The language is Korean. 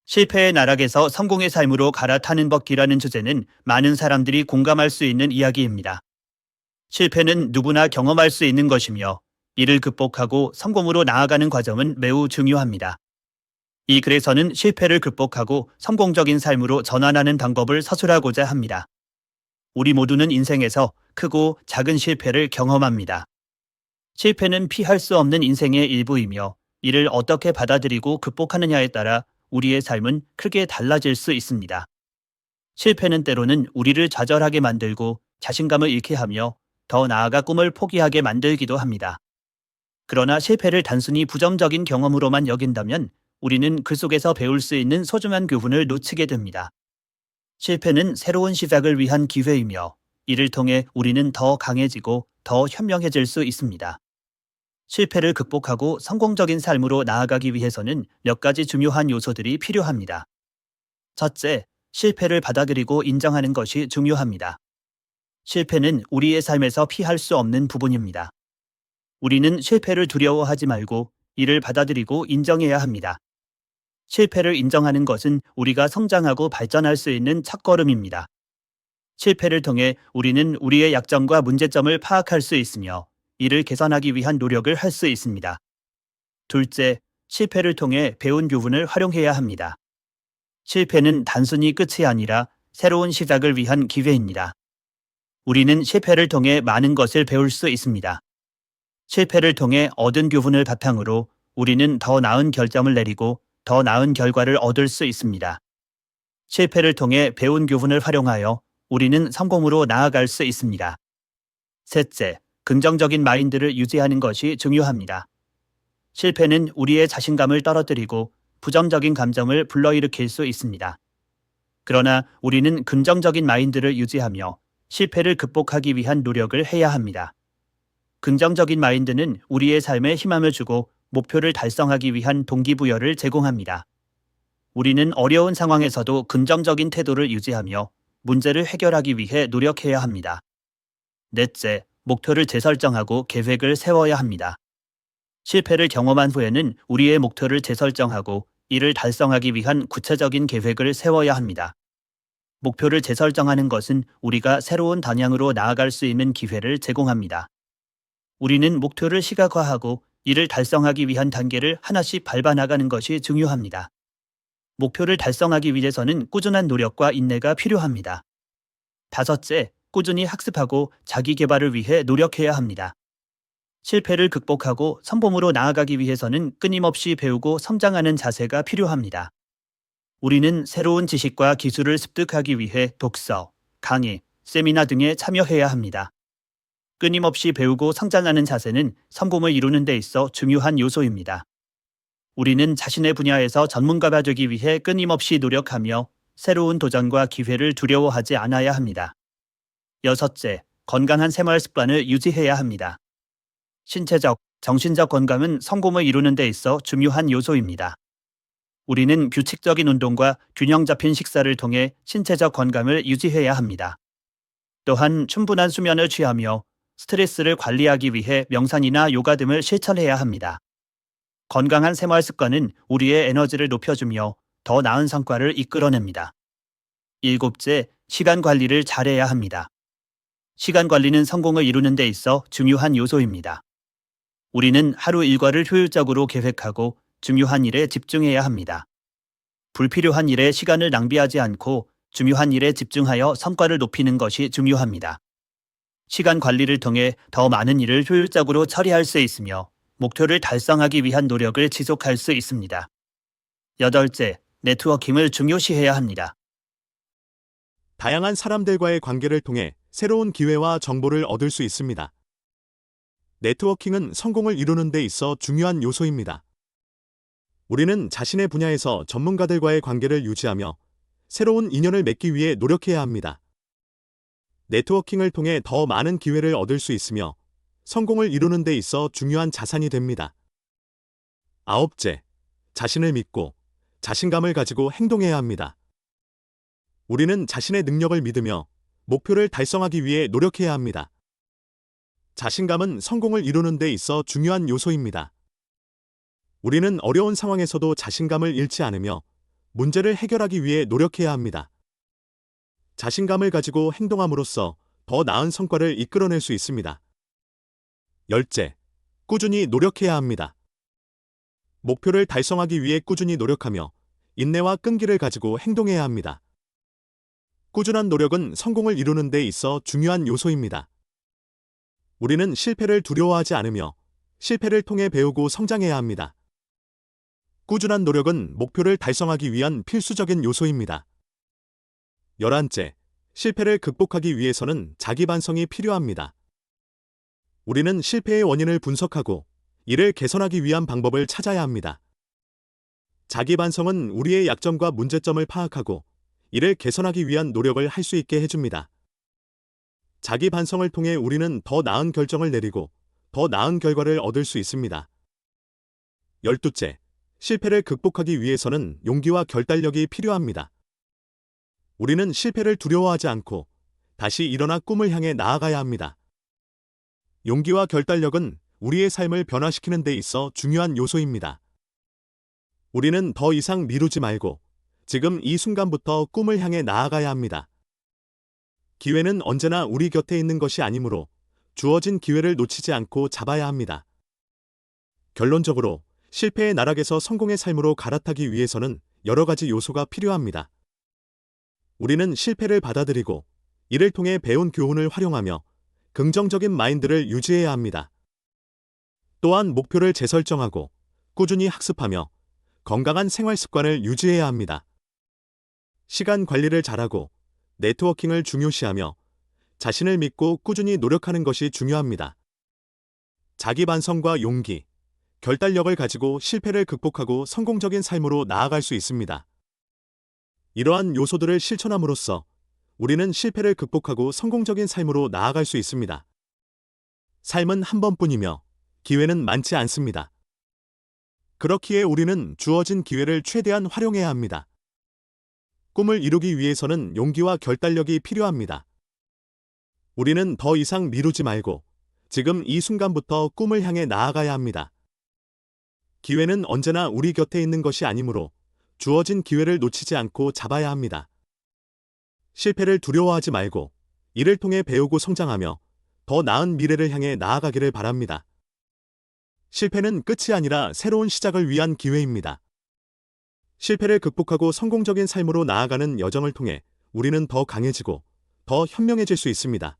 실패의 나락에서 성공의 삶으로 갈아타는 법기라는 주제는 많은 사람들이 공감할 수 있는 이야기입니다. 실패는 누구나 경험할 수 있는 것이며 이를 극복하고 성공으로 나아가는 과정은 매우 중요합니다. 이 글에서는 실패를 극복하고 성공적인 삶으로 전환하는 방법을 서술하고자 합니다. 우리 모두는 인생에서 크고 작은 실패를 경험합니다. 실패는 피할 수 없는 인생의 일부이며 이를 어떻게 받아들이고 극복하느냐에 따라 우리의 삶은 크게 달라질 수 있습니다. 실패는 때로는 우리를 좌절하게 만들고 자신감을 잃게 하며 더 나아가 꿈을 포기하게 만들기도 합니다. 그러나 실패를 단순히 부정적인 경험으로만 여긴다면 우리는 그 속에서 배울 수 있는 소중한 교훈을 놓치게 됩니다. 실패는 새로운 시작을 위한 기회이며 이를 통해 우리는 더 강해지고 더 현명해질 수 있습니다. 실패를 극복하고 성공적인 삶으로 나아가기 위해서는 몇 가지 중요한 요소들이 필요합니다. 첫째, 실패를 받아들이고 인정하는 것이 중요합니다. 실패는 우리의 삶에서 피할 수 없는 부분입니다. 우리는 실패를 두려워하지 말고 이를 받아들이고 인정해야 합니다. 실패를 인정하는 것은 우리가 성장하고 발전할 수 있는 첫걸음입니다. 실패를 통해 우리는 우리의 약점과 문제점을 파악할 수 있으며 이를 개선하기 위한 노력을 할 수 있습니다. 둘째, 실패를 통해 배운 교훈을 활용해야 합니다. 실패는 단순히 끝이 아니라 새로운 시작을 위한 기회입니다. 우리는 실패를 통해 많은 것을 배울 수 있습니다. 실패를 통해 얻은 교훈을 바탕으로 우리는 더 나은 결정을 내리고 더 나은 결과를 얻을 수 있습니다. 실패를 통해 배운 교훈을 활용하여 우리는 성공으로 나아갈 수 있습니다. 셋째, 긍정적인 마인드를 유지하는 것이 중요합니다. 실패는 우리의 자신감을 떨어뜨리고 부정적인 감정을 불러일으킬 수 있습니다. 그러나 우리는 긍정적인 마인드를 유지하며 실패를 극복하기 위한 노력을 해야 합니다. 긍정적인 마인드는 우리의 삶에 희망을 주고 목표를 달성하기 위한 동기부여를 제공합니다. 우리는 어려운 상황에서도 긍정적인 태도를 유지하며 문제를 해결하기 위해 노력해야 합니다. 넷째, 목표를 재설정하고 계획을 세워야 합니다. 실패를 경험한 후에는 우리의 목표를 재설정하고 이를 달성하기 위한 구체적인 계획을 세워야 합니다. 목표를 재설정하는 것은 우리가 새로운 방향으로 나아갈 수 있는 기회를 제공합니다. 우리는 목표를 시각화하고 이를 달성하기 위한 단계를 하나씩 밟아 나가는 것이 중요합니다. 목표를 달성하기 위해서는 꾸준한 노력과 인내가 필요합니다. 다섯째, 꾸준히 학습하고 자기 개발을 위해 노력해야 합니다. 실패를 극복하고 성공으로 나아가기 위해서는 끊임없이 배우고 성장하는 자세가 필요합니다. 우리는 새로운 지식과 기술을 습득하기 위해 독서, 강의, 세미나 등에 참여해야 합니다. 끊임없이 배우고 성장하는 자세는 성공을 이루는 데 있어 중요한 요소입니다. 우리는 자신의 분야에서 전문가가 되기 위해 끊임없이 노력하며 새로운 도전과 기회를 두려워하지 않아야 합니다. 여섯째, 건강한 생활 습관을 유지해야 합니다. 신체적, 정신적 건강은 성공을 이루는 데 있어 중요한 요소입니다. 우리는 규칙적인 운동과 균형 잡힌 식사를 통해 신체적 건강을 유지해야 합니다. 또한 충분한 수면을 취하며 스트레스를 관리하기 위해 명상이나 요가 등을 실천해야 합니다. 건강한 생활 습관은 우리의 에너지를 높여주며 더 나은 성과를 이끌어냅니다. 일곱째, 시간 관리를 잘해야 합니다. 시간 관리는 성공을 이루는 데 있어 중요한 요소입니다. 우리는 하루 일과를 효율적으로 계획하고 중요한 일에 집중해야 합니다. 불필요한 일에 시간을 낭비하지 않고 중요한 일에 집중하여 성과를 높이는 것이 중요합니다. 시간 관리를 통해 더 많은 일을 효율적으로 처리할 수 있으며 목표를 달성하기 위한 노력을 지속할 수 있습니다. 여덟째, 네트워킹을 중요시해야 합니다. 다양한 사람들과의 관계를 통해 새로운 기회와 정보를 얻을 수 있습니다. 네트워킹은 성공을 이루는 데 있어 중요한 요소입니다. 우리는 자신의 분야에서 전문가들과의 관계를 유지하며 새로운 인연을 맺기 위해 노력해야 합니다. 네트워킹을 통해 더 많은 기회를 얻을 수 있으며 성공을 이루는 데 있어 중요한 자산이 됩니다. 아홉째, 자신을 믿고 자신감을 가지고 행동해야 합니다. 우리는 자신의 능력을 믿으며 목표를 달성하기 위해 노력해야 합니다. 자신감은 성공을 이루는 데 있어 중요한 요소입니다. 우리는 어려운 상황에서도 자신감을 잃지 않으며 문제를 해결하기 위해 노력해야 합니다. 자신감을 가지고 행동함으로써 더 나은 성과를 이끌어낼 수 있습니다. 열째, 꾸준히 노력해야 합니다. 목표를 달성하기 위해 꾸준히 노력하며 인내와 끈기를 가지고 행동해야 합니다. 꾸준한 노력은 성공을 이루는 데 있어 중요한 요소입니다. 우리는 실패를 두려워하지 않으며 실패를 통해 배우고 성장해야 합니다. 꾸준한 노력은 목표를 달성하기 위한 필수적인 요소입니다. 11째, 실패를 극복하기 위해서는 자기 반성이 필요합니다. 우리는 실패의 원인을 분석하고 이를 개선하기 위한 방법을 찾아야 합니다. 자기 반성은 우리의 약점과 문제점을 파악하고 이를 개선하기 위한 노력을 할 수 있게 해줍니다. 자기 반성을 통해 우리는 더 나은 결정을 내리고 더 나은 결과를 얻을 수 있습니다. 12째, 실패를 극복하기 위해서는 용기와 결단력이 필요합니다. 우리는 실패를 두려워하지 않고 다시 일어나 꿈을 향해 나아가야 합니다. 용기와 결단력은 우리의 삶을 변화시키는 데 있어 중요한 요소입니다. 우리는 더 이상 미루지 말고 지금 이 순간부터 꿈을 향해 나아가야 합니다. 기회는 언제나 우리 곁에 있는 것이 아니므로 주어진 기회를 놓치지 않고 잡아야 합니다. 결론적으로 실패의 나락에서 성공의 삶으로 갈아타기 위해서는 여러 가지 요소가 필요합니다. 우리는 실패를 받아들이고 이를 통해 배운 교훈을 활용하며 긍정적인 마인드를 유지해야 합니다. 또한 목표를 재설정하고 꾸준히 학습하며 건강한 생활 습관을 유지해야 합니다. 시간 관리를 잘하고 네트워킹을 중요시하며 자신을 믿고 꾸준히 노력하는 것이 중요합니다. 자기 반성과 용기, 결단력을 가지고 실패를 극복하고 성공적인 삶으로 나아갈 수 있습니다. 이러한 요소들을 실천함으로써 우리는 실패를 극복하고 성공적인 삶으로 나아갈 수 있습니다. 삶은 한 번뿐이며 기회는 많지 않습니다. 그렇기에 우리는 주어진 기회를 최대한 활용해야 합니다. 꿈을 이루기 위해서는 용기와 결단력이 필요합니다. 우리는 더 이상 미루지 말고 지금 이 순간부터 꿈을 향해 나아가야 합니다. 기회는 언제나 우리 곁에 있는 것이 아니므로 주어진 기회를 놓치지 않고 잡아야 합니다. 실패를 두려워하지 말고 이를 통해 배우고 성장하며 더 나은 미래를 향해 나아가기를 바랍니다. 실패는 끝이 아니라 새로운 시작을 위한 기회입니다. 실패를 극복하고 성공적인 삶으로 나아가는 여정을 통해 우리는 더 강해지고 더 현명해질 수 있습니다.